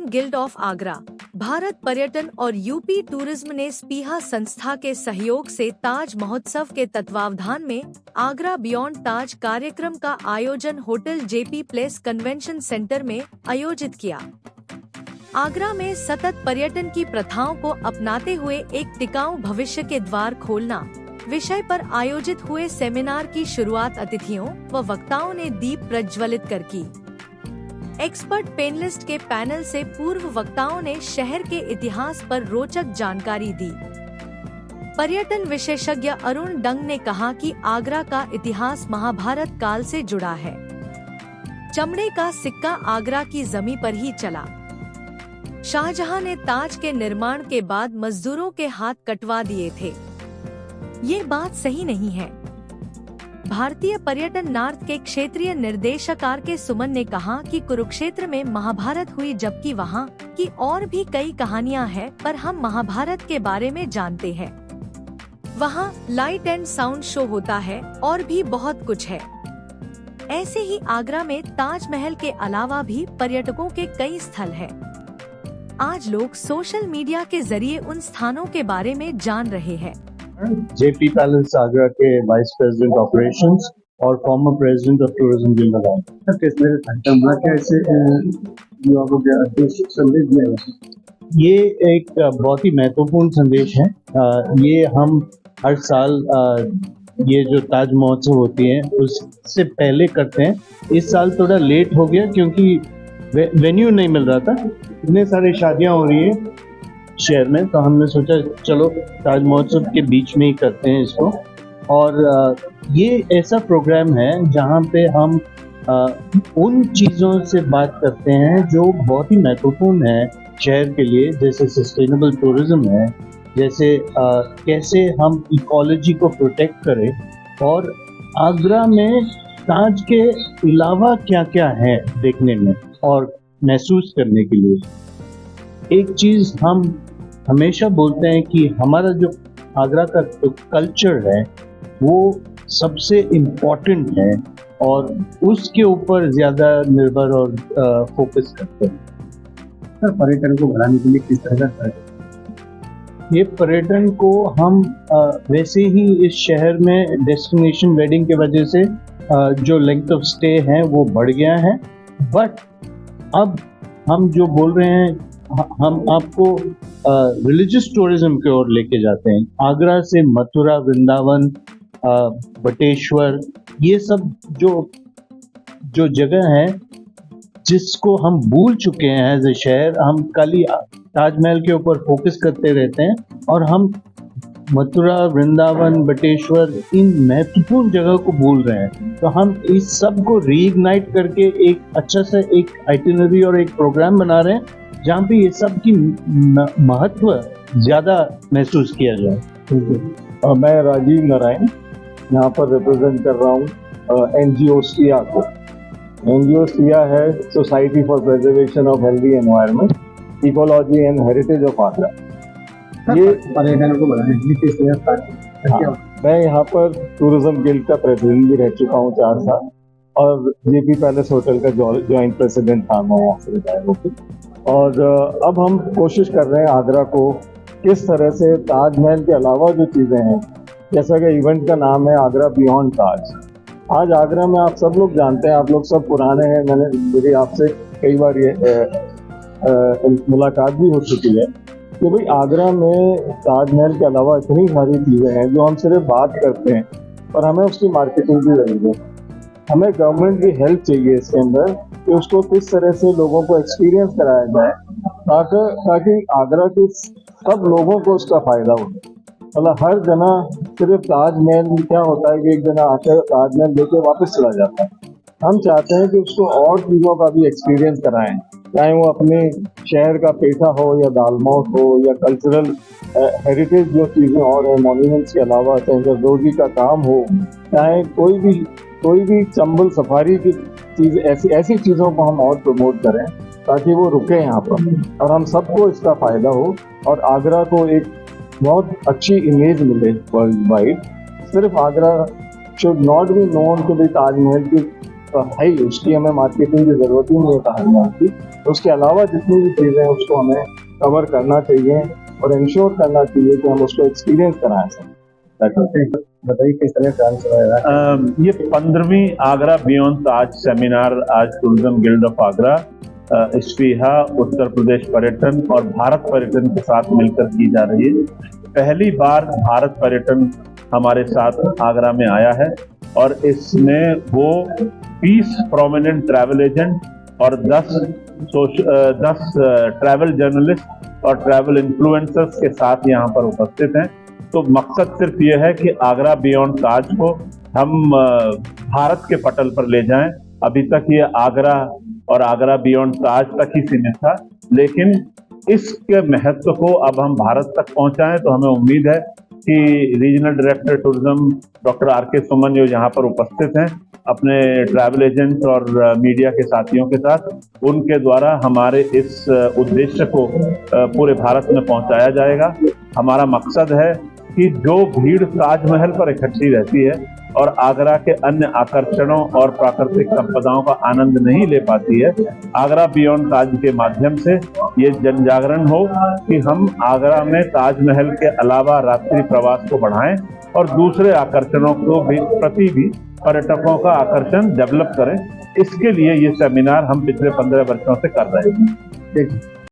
Guild of Agra, Bharat पर्यटन और UP tourism ने स्पीहा संस्था के सहयोग से ताज महोत्सव के तत्वावधान में आगरा बियॉन्ड ताज कार्यक्रम का आयोजन hotel JP place convention centre में आयोजित किया। आगरा में सतत पर्यटन की प्रथाओं को अपनाते हुए एक टिकाऊ भविष्य के द्वार खोलना विषय पर आयोजित हुए सेमिनार की शुरुआत अतिथियों व वक्ताओं ने दीप प्रज्वलित कर की। एक्सपर्ट पैनलिस्ट के पैनल से पूर्व वक्ताओं ने शहर के इतिहास पर रोचक जानकारी दी। पर्यटन विशेषज्ञ अरुण डंग ने कहा कि आगरा का इतिहास महाभारत काल से जुड़ा है। चमड़े का सिक्का आगरा की जमीन पर ही चला। शाहजहां ने ताज के निर्माण के बाद मजदूरों के हाथ कटवा दिए थे। ये बात सही नहीं है। भारतीय पर्यटन नॉर्थ के क्षेत्रीय निर्देशक आर के सुमन ने कहा कि कुरुक्षेत्र में महाभारत हुई, जबकि वहाँ की और भी कई कहानियाँ हैं, पर हम महाभारत के बारे में जानते हैं। वहाँ लाइट एंड साउंड शो होता है और भी बहुत कुछ है। ऐसे ही आगरा में ताजमहल के अलावा भी पर्यटकों के कई स्थल है। आज लोग सोशल मीडिया के जरिए उन स्थानों के बारे में जान रहे हैं। जेपी पैलेस आगरा के वाइस प्रेसिडेंट ऑपरेशंस और फॉर्मर प्रेसिडेंट ऑफ टूरिज्म जिंदाबाद। ये एक बहुत ही महत्वपूर्ण संदेश है। ये हम हर साल ये जो ताज महोत्सव होती है उससे पहले करते हैं। इस साल थोड़ा लेट हो गया क्योंकि वेन्यू नहीं मिल रहा था। इतने सारी शादियां हो रही है शहर में, तो हमने सोचा चलो ताज महोत्सव के बीच में ही करते हैं इसको। और ये ऐसा प्रोग्राम है जहाँ पे हम उन चीज़ों से बात करते हैं जो बहुत ही महत्वपूर्ण है शहर के लिए, जैसे सस्टेनेबल टूरिज्म है, जैसे कैसे हम इकोलॉजी को प्रोटेक्ट करें, और आगरा में ताज के अलावा क्या क्या है देखने में और महसूस करने के लिए। एक चीज़ हम हमेशा बोलते हैं कि हमारा जो आगरा का जो कल्चर है वो सबसे इम्पोर्टेंट है और उसके ऊपर ज़्यादा निर्भर और फोकस करते हैं। सर, पर्यटन को बढ़ाने के लिए किस तरह का ये पर्यटन को हम वैसे ही इस शहर में डेस्टिनेशन वेडिंग के वजह से जो लेंथ ऑफ स्टे है वो बढ़ गया है, बट अब हम जो बोल रहे हैं हम आपको रिलीजियस टूरिज्म की ओर लेके जाते हैं। आगरा से मथुरा, वृंदावन, बटेश्वर, ये सब जो जगह है जिसको हम भूल चुके हैं एज ए शहर। हम खाली ताजमहल के ऊपर फोकस करते रहते हैं और हम मथुरा, वृंदावन, बटेश्वर, इन महत्वपूर्ण जगह को भूल रहे हैं। तो हम इस सब को रीइग्नाइट करके एक अच्छा सा एक आइटिनरी और एक प्रोग्राम बना रहे हैं जहाँ पे ये सब की महत्व ज्यादा महसूस किया जाए। मैं राजीव नारायण यहाँ पर रिप्रेजेंट कर रहा हूँ एनजीओ सिया को। एनजीओ सिया है society for preservation of healthy environment, ecology and heritage of Agra. ये पर्यटन को बढ़ाने के लिए किस तरह का? मैं यहाँ पर टूरिज्म गिल्ड का प्रेसिडेंट भी रह चुका हूँ 4 साल, और जेपी पैलेस होटल का जॉइंट प्रेसिडेंट था मैं यहाँ से रिटायर होकर। और अब हम कोशिश कर रहे हैं आगरा को किस तरह से ताजमहल के अलावा जो चीज़ें हैं, जैसा कि इवेंट का नाम है आगरा बियॉन्ड ताज। आज आगरा में आप सब लोग जानते हैं, आप लोग सब पुराने हैं, मेरी आपसे कई बार ये मुलाकात भी हो चुकी है कि भाई आगरा में ताजमहल के अलावा इतनी सारी चीज़ें हैं जो हम सिर्फ बात करते हैं, पर हमें उसकी मार्केटिंग भी करनी है। हमें गवर्नमेंट की हेल्प चाहिए इसके अंदर कि उसको किस तरह से लोगों को एक्सपीरियंस कराया जाए ताकि आगरा के सब लोगों को उसका फ़ायदा हो। मतलब हर जना सिर्फ ताजमहल क्या होता है कि एक जना आकर ताजमहल देके वापस चला जाता है। हम चाहते हैं कि उसको और चीज़ों का भी एक्सपीरियंस कराएं, चाहे वो अपने शहर का पेठा हो या दालमोट हो या कल्चरल हेरिटेज जो चीज़ें और है मॉन्यूमेंट्स के अलावा, चाहे जरदोजी का काम हो, चाहे कोई भी चंबल सफारी की चीज़, ऐसी चीज़ों को हम और प्रमोट करें ताकि वो रुके यहाँ पर और हम सबको इसका फ़ायदा हो और आगरा को एक बहुत अच्छी इमेज मिले वर्ल्ड वाइड। सिर्फ Agra should not be known to the Taj Mahal की है ही, उसकी हमें मार्केटिंग की जरूरत ही नहीं है कहानियों की। उसके अलावा जितनी भी चीज़ें हैं उसको हमें कवर करना चाहिए और इंश्योर करना चाहिए कि हम उसको एक्सपीरियंस कराएं सर। बताइए किस तरह प्लान चलाया। ये 15वीं आगरा बियॉन्ड ताज सेमिनार आज tourism guild of Agra, स्पीहा, Uttar Pradesh पर्यटन और भारत पर्यटन के साथ मिलकर की जा रही है। पहली बार भारत पर्यटन हमारे साथ आगरा में आया है और इसमें वो 20 प्रोमिनेंट ट्रैवल एजेंट और 10 ट्रैवल जर्नलिस्ट और ट्रैवल इन्फ्लुएंसर्स के साथ यहाँ पर उपस्थित हैं। तो मकसद सिर्फ ये है कि आगरा बियॉन्ड ताज को हम भारत के पटल पर ले जाएं। अभी तक ये आगरा और आगरा बियॉन्ड ताज तक ही सीमित था, लेकिन इसके महत्व को अब हम भारत तक पहुंचाएं। तो हमें उम्मीद है कि regional director tourism doctor R K. Suman जो यहाँ पर उपस्थित हैं अपने ट्रैवल एजेंट्स और मीडिया के साथियों के साथ, उनके द्वारा हमारे इस उद्देश्य को पूरे भारत में पहुंचाया जाएगा। हमारा मकसद है कि जो भीड़ ताजमहल पर इकट्ठी रहती है और आगरा के अन्य आकर्षणों और प्राकृतिक संपदाओं का आनंद नहीं ले पाती है, आगरा बियॉन्ड ताज के माध्यम से ये जन जागरण हो कि हम आगरा में ताजमहल के अलावा रात्रि प्रवास को बढ़ाएं और दूसरे आकर्षणों को भी प्रति भी पर्यटकों का आकर्षण डेवलप करें। इसके लिए ये सेमिनार हम पिछले 15 वर्षों से कर रहे हैं। ठीक।